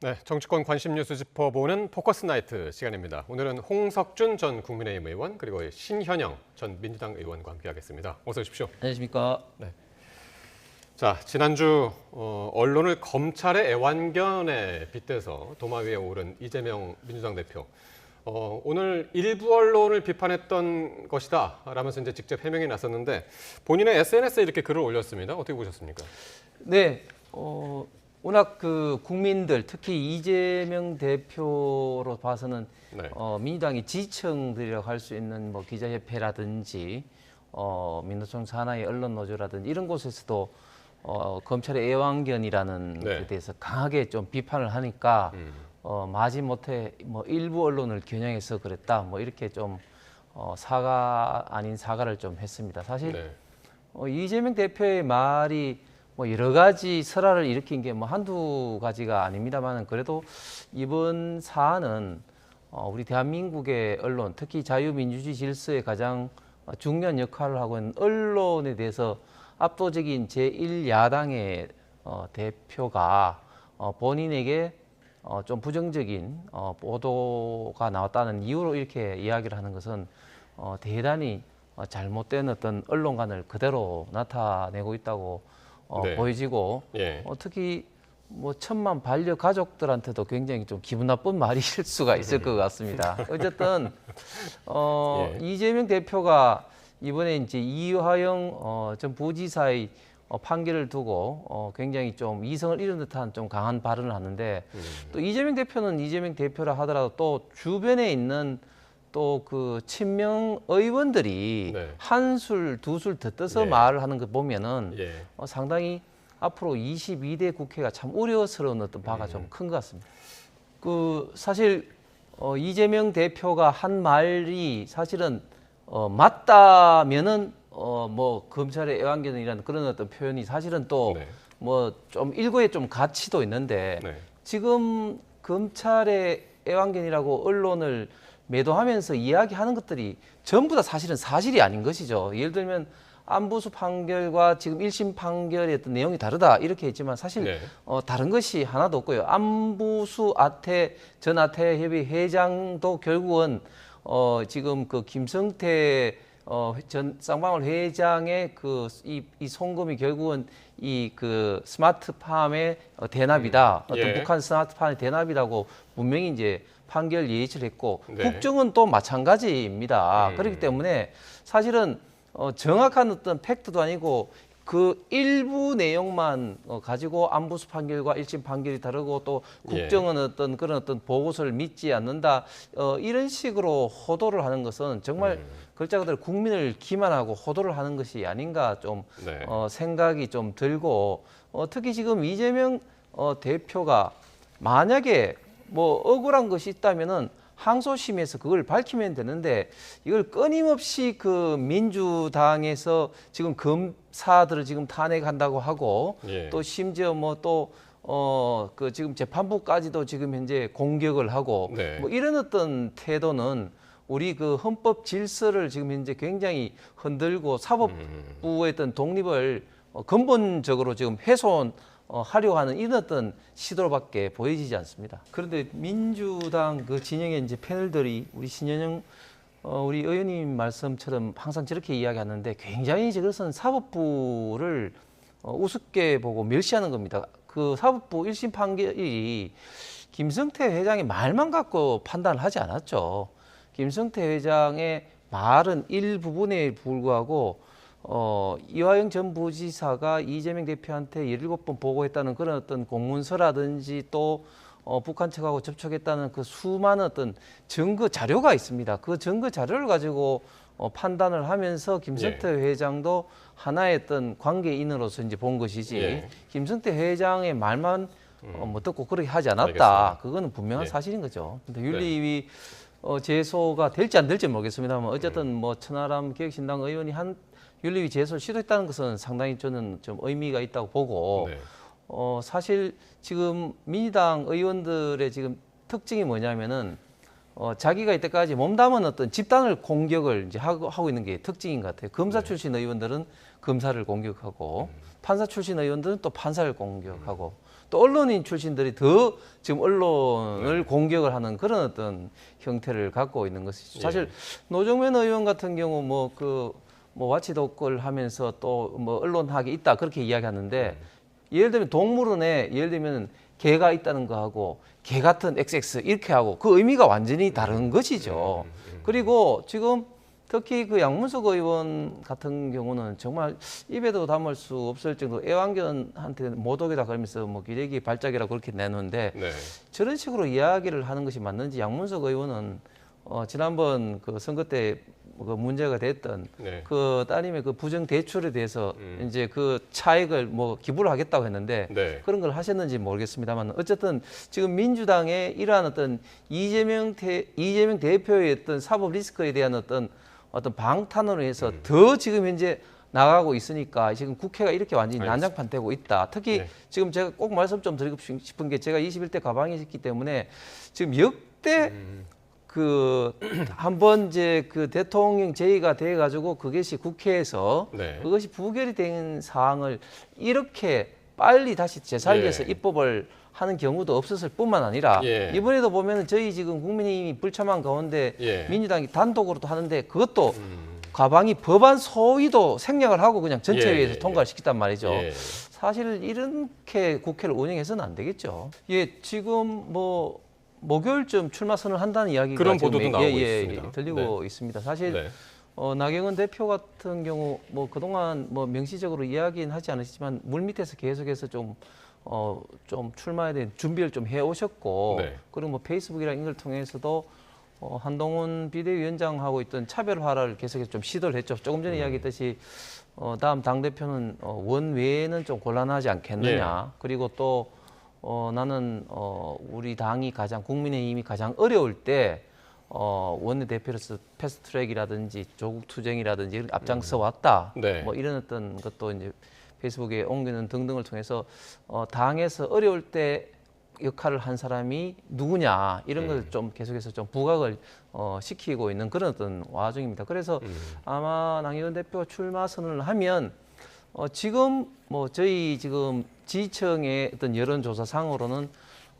네, 정치권 관심 뉴스 짚어보는 포커스 나이트 시간입니다. 오늘은 홍석준 전 국민의힘 의원 그리고 신현영 전 민주당 의원과 함께하겠습니다. 어서 오십시오. 안녕하십니까. 네. 자, 지난주 언론을 검찰의 애완견에 빗대서 도마 위에 오른 이재명 민주당 대표. 오늘 일부 언론을 비판했던 것이다 라면서 이제 직접 해명이 나섰는데 본인의 SNS에 이렇게 글을 올렸습니다. 어떻게 보셨습니까? 네, 워낙 그 국민들 특히 이재명 대표로 봐서는 네. 민주당이 지청들이라고 할 수 있는 뭐 기자협회라든지 민노총 산하의 언론 노조라든지 이런 곳에서도 검찰의 애완견이라는 네. 데 대해서 강하게 좀 비판을 하니까 마지못해 뭐 일부 언론을 겨냥해서 그랬다 뭐 이렇게 좀 사과 아닌 사과를 좀 했습니다. 사실 네. 이재명 대표의 말이 뭐 여러 가지 설화를 일으킨 게 뭐 한두 가지가 아닙니다만 그래도 이번 사안은 우리 대한민국의 언론 특히 자유민주주의 질서에 가장 중요한 역할을 하고 있는 언론에 대해서 압도적인 제1야당의 대표가 본인에게 좀 부정적인 보도가 나왔다는 이유로 이렇게 이야기를 하는 것은 대단히 잘못된 어떤 언론관을 그대로 나타내고 있다고 네. 보여지고 예. 특히 뭐 천만 반려 가족들한테도 굉장히 좀 기분 나쁜 말일 수가 있을 것 같습니다. 어쨌든 예. 이재명 대표가 이번에 이제 이화영 전 부지사의 판결을 두고 굉장히 좀 이성을 잃은 듯한 좀 강한 발언을 하는데 또 이재명 대표는 이재명 대표라 하더라도 또 주변에 있는 또 그 친명 의원들이 네. 한술 두술 더 떠서 네. 말을 하는 거 보면은 예. 상당히 앞으로 22대 국회가 참 우려스러운 어떤 바가 좀 큰 것 같습니다. 그 사실 이재명 대표가 한 말이 사실은 맞다면은 뭐 검찰의 애완견이라는 그런 어떤 표현이 사실은 또 네. 뭐 좀 일고의 좀 가치도 있는데 네. 지금 검찰의 애완견이라고 언론을 매도하면서 이야기하는 것들이 전부 다 사실은 사실이 아닌 것이죠. 예를 들면 안부수 판결과 지금 1심 판결의 어떤 내용이 다르다 이렇게 했지만 사실 네. 다른 것이 하나도 없고요. 안부수 전 아태협의 회장도 결국은 지금 그 김성태 전 쌍방울 회장의 이 송금이 결국은 이 그 스마트팜의 대납이다. 어떤 예. 북한 스마트팜의 대납이라고 분명히 이제 판결 예의를 했고 네. 국정은 또 마찬가지입니다. 그렇기 때문에 사실은 정확한 어떤 팩트도 아니고 그 일부 내용만 가지고 안부수 판결과 1심 판결이 다르고 또 국정은 어떤 그런 어떤 보고서를 믿지 않는다 이런 식으로 호도를 하는 것은 정말 글자 그대로 국민을 기만하고 호도를 하는 것이 아닌가 좀 네. 생각이 좀 들고 특히 지금 이재명 대표가 만약에 뭐 억울한 것이 있다면은 항소심에서 그걸 밝히면 되는데 이걸 끊임없이 그 민주당에서 지금 검사들을 지금 탄핵한다고 하고 예. 또 심지어 뭐 또 그 지금 재판부까지도 지금 현재 공격을 하고 네. 뭐 이런 어떤 태도는 우리 그 헌법 질서를 지금 현재 굉장히 흔들고 사법부의 어떤 독립을 근본적으로 지금 하려고 하는 이런 어떤 시도밖에 보여지지 않습니다. 그런데 민주당 그 진영의 이제 패널들이 우리 신현영 우리 의원님 말씀처럼 항상 저렇게 이야기하는데 굉장히 그것은 사법부를 우습게 보고 멸시하는 겁니다. 그 사법부 1심 판결이 김성태 회장의 말만 갖고 판단을 하지 않았죠. 김성태 회장의 말은 일부분에 불구하고 이화영 전 부지사가 이재명 대표한테 17번 보고했다는 그런 어떤 공문서라든지 또 북한 측하고 접촉했다는 그 수많은 어떤 증거 자료가 있습니다. 그 증거 자료를 가지고 판단을 하면서 김성태 회장도 하나의 어떤 관계인으로서 이제 본 것이지 예. 김성태 회장의 말만 뭐 듣고 그렇게 하지 않았다. 알겠습니다. 그거는 분명한 예. 사실인 거죠. 근데 윤리위 제소가 될지 안 될지 모르겠습니다만 어쨌든 뭐 천하람 기획신당 의원이 한 윤리위 제소를 시도했다는 것은 상당히 저는 좀 의미가 있다고 보고 네. 사실 지금 민주당 의원들의 지금 특징이 뭐냐면은 자기가 이때까지 몸담은 어떤 집단을 공격을 이제 하고 있는 게 특징인 것 같아요. 검사 출신 의원들은 검사를 공격하고 판사 출신 의원들은 또 판사를 공격하고 또 언론인 출신들이 더 지금 언론을 공격을 하는 그런 어떤 형태를 갖고 있는 것이죠. 사실 노정면 의원 같은 경우 뭐 와치독을 하면서 또 뭐 언론학이 있다 그렇게 이야기하는데 예를 들면 동물원에 예를 들면 개가 있다는 거하고 개 같은 XX 이렇게 하고 그 의미가 완전히 다른 것이죠. 그리고 지금 특히 그 양문석 의원 같은 경우는 정말 입에도 담을 수 없을 정도로 애완견한테 모독이다 그러면서 뭐 기레기 발작이라고 그렇게 내놓는데 네. 저런 식으로 이야기를 하는 것이 맞는지 양문석 의원은 지난번 그 선거 때 그 문제가 됐던 네. 그 따님의 그 부정 대출에 대해서 이제 그 차액을 뭐 기부를 하겠다고 했는데 네. 그런 걸 하셨는지 모르겠습니다만 어쨌든 지금 민주당의 이러한 어떤 이재명 대표의 어떤 사법 리스크에 대한 어떤 방탄으로 해서 더 지금 현재 나가고 있으니까 지금 국회가 이렇게 완전히 난장판 되고 있다. 특히 네. 지금 제가 꼭 말씀 좀 드리고 싶은 게 제가 21대 가방이었기 때문에 지금 역대 그 한번 이제 그 대통령 제의가 돼 가지고 그것이 국회에서 네. 그것이 부결이 된 사항을 이렇게 빨리 다시 재살려서 예. 입법을 하는 경우도 없었을 뿐만 아니라 예. 이번에도 보면은 저희 지금 국민의힘이 불참한 가운데 예. 민주당이 단독으로도 하는데 그것도 과방위 법안 소위도 생략을 하고 그냥 전체회의에서 예. 통과를 시켰단 말이죠. 예. 사실 이렇게 국회를 운영해서는 안 되겠죠. 예, 지금 뭐 목요일쯤 출마 선언을 한다는 이야기가 그런 지금 보도도 나오고 있습니다. 들리고 있습니다. 사실 네. 나경원 대표 같은 경우 뭐 그동안 뭐 명시적으로 이야기는 하지 않으시지만 물밑에서 계속해서 좀 출마에 대한 준비를 좀 해오셨고 네. 그리고 뭐 페이스북이랑 이걸 통해서도 한동훈 비대위원장하고 있던 차별화를 계속해서 좀 시도를 했죠. 조금 전에 이야기했듯이 다음 당 대표는 원외에는 좀 곤란하지 않겠느냐. 그리고 또 나는 우리 당이 가장 국민의힘이 가장 어려울 때 원내대표로서 패스트트랙이라든지 조국 투쟁이라든지 이런 앞장서 왔다. 네. 뭐 이런 어떤 것도 이제 페이스북에 옮기는 등등을 통해서 당에서 어려울 때 역할을 한 사람이 누구냐 이런 걸 좀 계속해서 좀 부각을 시키고 있는 그런 어떤 와중입니다. 그래서 아마 나경원 대표가 출마 선언을 하면 지금 뭐 저희 지금 지지층의 어떤 여론조사상으로는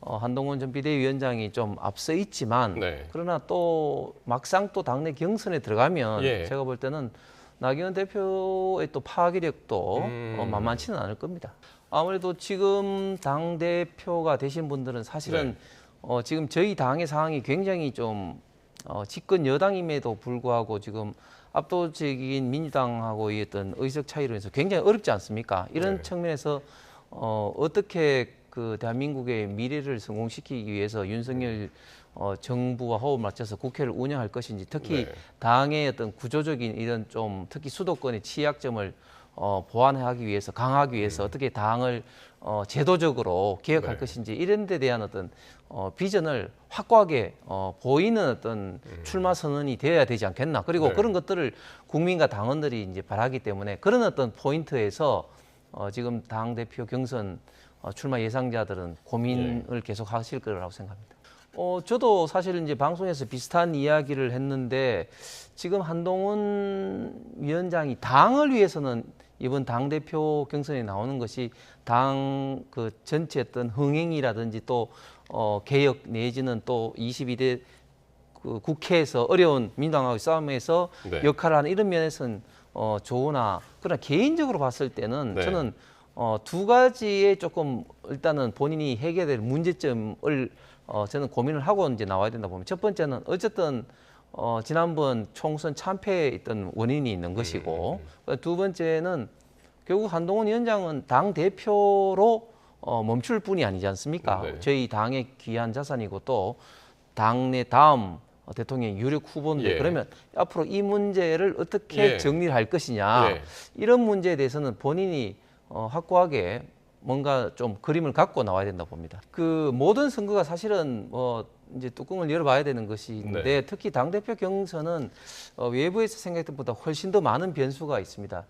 한동훈 전 비대위원장이 좀 앞서 있지만 네. 그러나 또 막상 또 당내 경선에 들어가면 예. 제가 볼 때는 나경원 대표의 또 파괴력도 만만치는 않을 겁니다. 아무래도 지금 당 대표가 되신 분들은 사실은 지금 저희 당의 상황이 굉장히 좀 집권 여당임에도 불구하고 지금 압도적인 민주당하고의 어떤 의석 차이로 해서 굉장히 어렵지 않습니까? 이런 네. 측면에서 어떻게 그 대한민국의 미래를 성공시키기 위해서 윤석열 정부와 호흡을 맞춰서 국회를 운영할 것인지 특히 네. 당의 어떤 구조적인 이런 좀 특히 수도권의 취약점을 보완하기 위해서 강화하기 위해서 어떻게 당을 제도적으로 개혁할 네. 것인지 이런 데 대한 어떤 비전을 확고하게 보이는 어떤 출마 선언이 되어야 되지 않겠나. 그리고 네. 그런 것들을 국민과 당원들이 이제 바라기 때문에 그런 어떤 포인트에서 지금 당 대표 경선 출마 예상자들은 고민을 계속 하실 거라고 생각합니다. 저도 사실 이제 방송에서 비슷한 이야기를 했는데 지금 한동훈 위원장이 당을 위해서는 이번 당 대표 경선에 나오는 것이 당 그 전체 어떤 흥행이라든지 또 개혁 내지는 또 22대 그 국회에서 어려운 민주당하고의 싸움에서 네. 역할을 하는 이런 면에서는 좋으나 그러나 개인적으로 봤을 때는 네. 저는 두 가지의 조금 일단은 본인이 해결해야 될 문제점을 저는 고민을 하고 이제 나와야 된다 보면 첫 번째는 어쨌든 지난번 총선 참패에 있던 원인이 있는 것이고 두 번째는 결국 한동훈 위원장은 당 대표로 멈출 뿐이 아니지 않습니까? 네. 저희 당의 귀한 자산이고 또 당내 다음 대통령 유력 후보인데 예. 그러면 앞으로 이 문제를 어떻게 예. 정리를 할 것이냐 예. 이런 문제에 대해서는 본인이 확고하게 뭔가 좀 그림을 갖고 나와야 된다 봅니다. 그 모든 선거가 사실은 이제 뚜껑을 열어봐야 되는 것인데 네. 특히 당 대표 경선은 외부에서 생각했던 것보다 훨씬 더 많은 변수가 있습니다.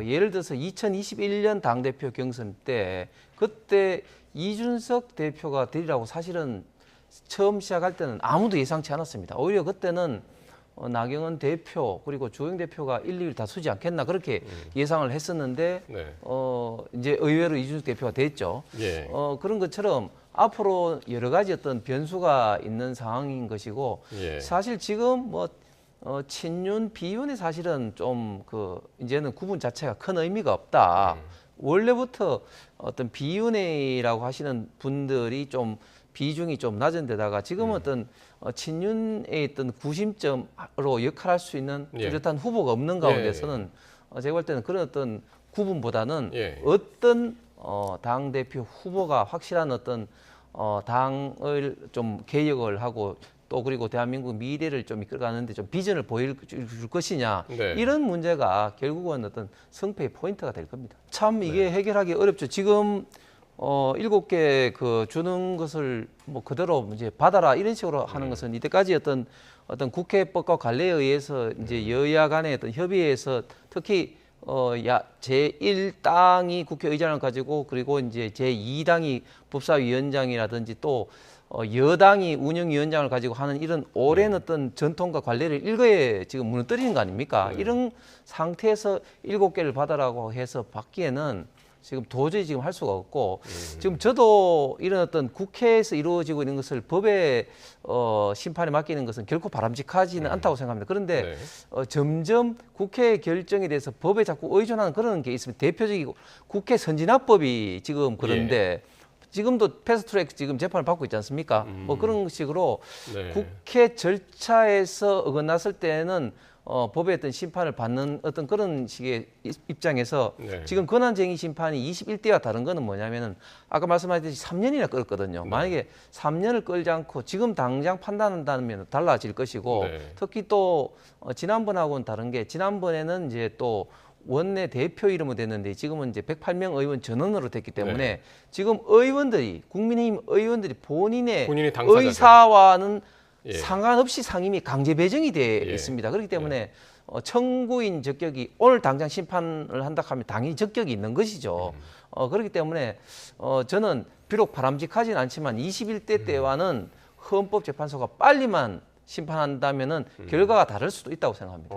예를 들어서 2021년 당 대표 경선 때 그때 이준석 대표가 되리라고 사실은 처음 시작할 때는 아무도 예상치 않았습니다. 오히려 그때는 나경원 대표 그리고 주호영 대표가 1, 2위 다수지 않겠나 그렇게 예상을 했었는데 네. 이제 의외로 이준석 대표가 됐죠. 예. 그런 것처럼 앞으로 여러 가지 어떤 변수가 있는 상황인 것이고 예. 사실 지금 뭐 친윤 비윤이 사실은 좀 이제는 구분 자체가 큰 의미가 없다. 원래부터 어떤 비윤회라고 하시는 분들이 좀 비중이 좀 낮은 데다가 지금은 어떤 친윤에 있던 구심점으로 역할할 수 있는 예. 뚜렷한 후보가 없는 가운데서는 제가 볼 때는 그런 어떤 구분보다는 예. 어떤 당 대표 후보가 확실한 어떤 당을 좀 개혁을 하고 또 그리고 대한민국 미래를 좀 이끌어가는데 좀 비전을 보여줄 것이냐 네. 이런 문제가 결국은 어떤 승패의 포인트가 될 겁니다. 참 이게 해결하기 어렵죠. 지금 7개 주는 것을 뭐 그대로 이제 받아라 이런 식으로 하는 것은 이때까지 어떤 국회법과 관례에 의해서 이제 여야 간의 어떤 협의에서 특히 제1당이 국회의장을 가지고 그리고 이제 제2당이 법사위원장이라든지 또 여당이 운영위원장을 가지고 하는 이런 오랜 어떤 전통과 관례를 일거에 지금 무너뜨리는 거 아닙니까? 이런 상태에서 7개를 받아라고 해서 받기에는 지금 도저히 지금 할 수가 없고 지금 저도 이런 어떤 국회에서 이루어지고 있는 것을 법의 심판에 맡기는 것은 결코 바람직하지는 않다고 생각합니다. 그런데 점점 국회 결정에 대해서 법에 자꾸 의존하는 그런 게 있습니다. 대표적이고 국회 선진화법이 지금 그런데 지금도 패스트트랙 지금 재판을 받고 있지 않습니까? 뭐 그런 식으로 국회 절차에서 어긋났을 때는 법의 어떤 심판을 받는 어떤 그런 식의 입장에서 지금 권한쟁의 심판이 21대와 다른 거는 뭐냐면은 아까 말씀하셨듯이 3년이나 끌었거든요. 만약에 3년을 끌지 않고 지금 당장 판단한다면 달라질 것이고 특히 또 지난번하고는 다른 게 지난번에는 이제 또 원내 대표 이름으로 됐는데 지금은 이제 108명 의원 전원으로 됐기 때문에 지금 의원들이 국민의힘 의원들이 본인의 의사와는 상관없이 상임위 강제 배정이 되어 있습니다. 그렇기 때문에 청구인 적격이 오늘 당장 심판을 한다 하면 당연히 적격이 있는 것이죠. 그렇기 때문에 저는 비록 바람직하진 않지만 21대 때와는 헌법재판소가 빨리만 심판한다면은 결과가 다를 수도 있다고 생각합니다.